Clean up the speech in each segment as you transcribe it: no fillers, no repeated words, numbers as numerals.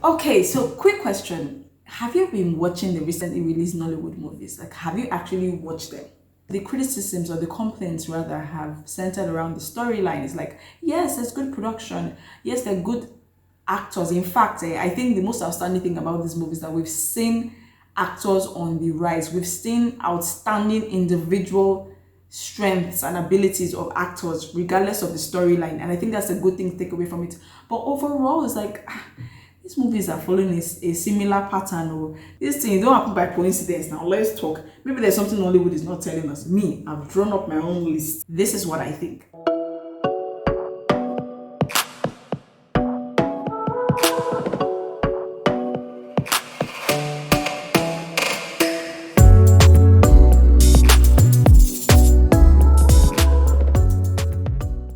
Okay, so quick question. Have you been watching the recently released Nollywood movies? Like, have you actually watched them? The criticisms or the complaints rather have centered around the storyline. It's like, yes, there's good production. Yes, they're good actors. In fact, I think the most outstanding thing about this movie is that we've seen actors on the rise. We've seen outstanding individual strengths and abilities of actors, regardless of the storyline. And I think that's a good thing to take away from it. But overall, it's like these movies are following a similar pattern. Or this thing don't happen by coincidence. Now let's talk. Maybe there's something Hollywood is not telling us. Me, I've drawn up my own list. This is what I think.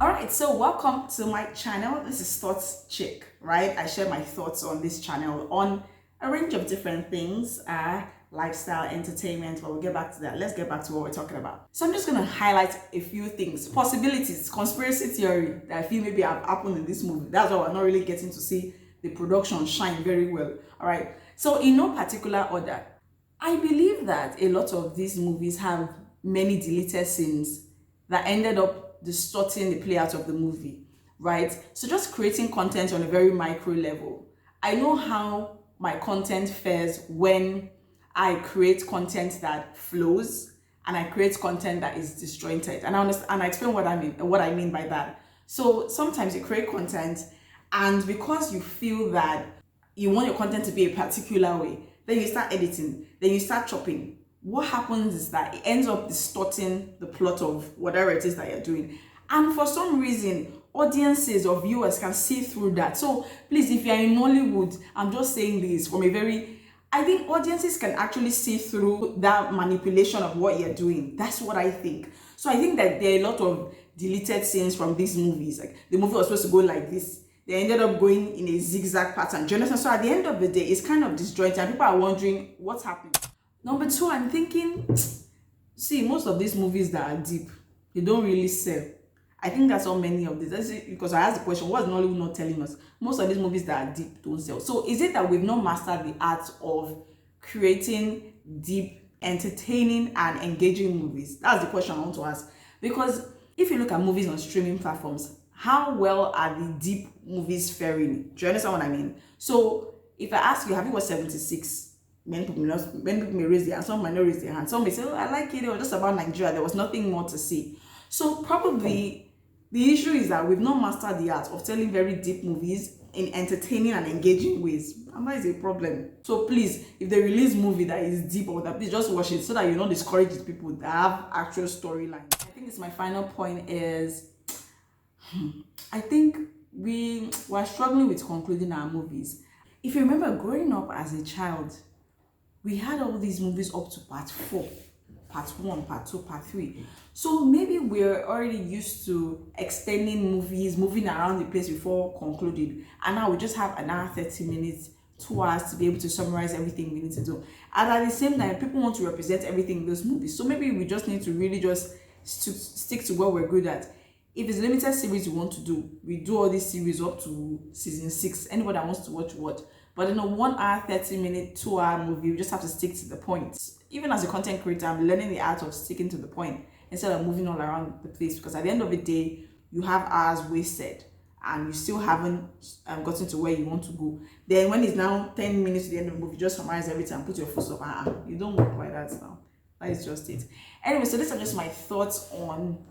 All right, so welcome to my channel. This is Thoughts Chick, right? I share my thoughts on this channel on a range of different things, lifestyle, entertainment, but we'll get back to that. Let's get back to what we're talking about. So I'm just going to highlight a few things, possibilities, conspiracy theory that I feel maybe have happened in this movie. That's why we're not really getting to see the production shine very well. All right, so in no particular order, I believe that a lot of these movies have many deleted scenes that ended up distorting the playout of the movie, right? So just creating content on a very micro level. I know how my content fares when I create content that flows and I create content that is disjointed. And I understand and I explain what I mean by that. So sometimes you create content and because you feel that you want your content to be a particular way, then you start editing, then you start chopping. What happens is that it ends up distorting the plot of whatever it is that you're doing. And for some reason, audiences or viewers can see through that. So please, if you're in Nollywood, I'm just saying this from a very, I think audiences can actually see through that manipulation of what you're doing. That's what I think. So I think that there are a lot of deleted scenes from these movies. Like the movie was supposed to go like this. They ended up going in a zigzag pattern. Do you understand? So at the end of the day, it's kind of disjointed and people are wondering what's happening. Number two, I'm thinking, see, most of these movies that are deep, they don't really sell. I think that's how many of these. That's it, because I asked the question, what is Nollywood not telling us? Most of these movies that are deep don't sell. So is it that we've not mastered the art of creating deep, entertaining, and engaging movies? That's the question I want to ask. Because if you look at movies on streaming platforms, how well are the deep movies faring? Do you understand what I mean? So if I ask you, have you watched 76? Many people may raise their hand, some might not raise their hand. Some may say, oh, I like it, it was just about Nigeria, there was nothing more to see. So probably the issue is that we've not mastered the art of telling very deep movies in entertaining and engaging ways. And that is a problem. So please, if they release movie that is deep or that, please just watch it so that you don't discourage the people that have actual storylines. I think it's my final point is, I think we're struggling with concluding our movies. If you remember growing up as a child, we had all these movies up to part 4, part 1, part 2, part 3. So maybe we're already used to extending movies, moving around the place before concluding. And now we just have an hour, 30 minutes, 2 hours to be able to summarize everything we need to do. And at the same time, people want to represent everything in those movies. So maybe we just need to really just stick to what we're good at. If it's a limited series you want to do, we do all these series up to season 6. Anybody that wants to watch. But in a 1 hour, 30-minute, 2 hour movie, we just have to stick to the point. Even as a content creator, I'm learning the art of sticking to the point instead of moving all around the place. Because at the end of the day, you have hours wasted and you still haven't gotten to where you want to go. Then when it's now 10 minutes to the end of the movie, just summarize everything and put your foot up. You don't work like that now. That is just it. Anyway, so these are just my thoughts on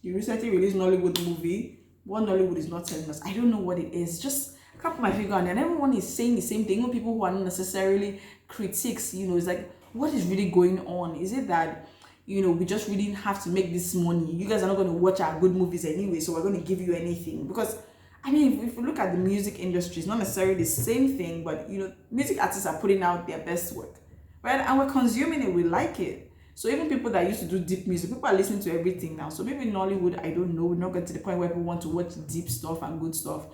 the recently released Nollywood movie. What Nollywood is not telling us. I don't know what it is. Just can't put my finger on it. And everyone is saying the same thing. Even people who are not necessarily critics, it's like, what is really going on? Is it that, we just really have to make this money? You guys are not going to watch our good movies anyway, so we're going to give you anything. Because, if you look at the music industry, it's not necessarily the same thing, but, music artists are putting out their best work, right? And we're consuming it, we like it. So even people that used to do deep music, people are listening to everything now. So maybe in Nollywood, I don't know, we're not getting to the point where people want to watch deep stuff and good stuff.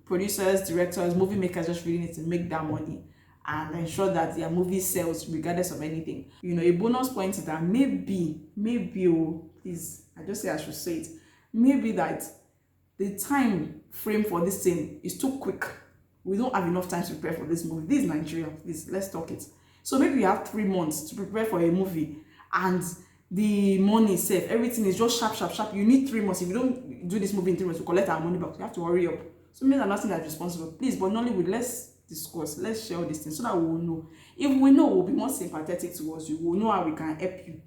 Producers, directors, movie makers just really need to make that money and ensure that their movie sells regardless of anything. A bonus point is that maybe, please, I just say I should say it, maybe that the time frame for this thing is too quick. we don't have enough time to prepare for this movie. This is Nigeria, please, let's talk it. So maybe you have 3 months to prepare for a movie, and the money is safe, everything is just sharp, sharp, sharp. You need 3 months. If you don't do this movie in 3 months, we collect our money back. You have to hurry up. So maybe I'm not saying that's responsible, please, but Nollywood, let's discuss, let's share all these things so that we will know. If we know, we'll be more sympathetic towards you. We'll know how we can help you,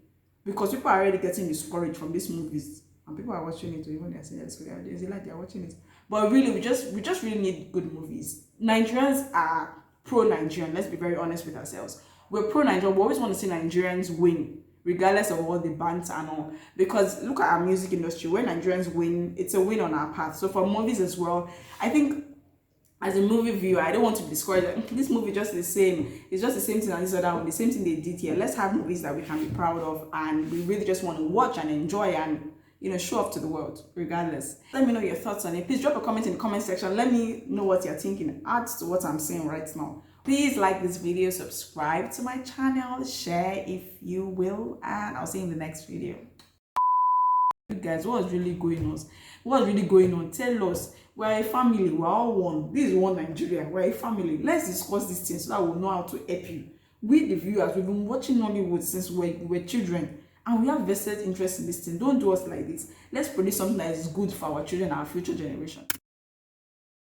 because people are already getting discouraged from these movies, and people are watching it. Even they're saying there's a like they're watching it, but really we just really need good movies. Nigerians are pro-Nigerian. Let's be very honest with ourselves. We're pro-Nigerian. We always want to see Nigerians win, regardless of all the banter and all, because look at our music industry. When Nigerians win, it's a win on our path. So for movies as well, I think as a movie viewer, I don't want to be discouraged. This movie just the same. It's just the same thing as this other one, the same thing they did here. Let's have movies that we can be proud of, and we really just want to watch and enjoy and, you know, show off to the world regardless. Let me know your thoughts on it. Please drop a comment in the comment section. Let me know what you're thinking. Add to what I'm saying right now. Please like this video, subscribe to my channel, share if you will, and I'll see you in the next video. You guys, what's really going on? What's really going on? Tell us. We're a family. We're all one. This is one Nigeria. We're a family. Let's discuss these things so that we'll know how to help you. We, the viewers, we've been watching Nollywood since we were children, and we have vested interest in this thing. Don't do us like this. Let's produce something that is good for our children and our future generation.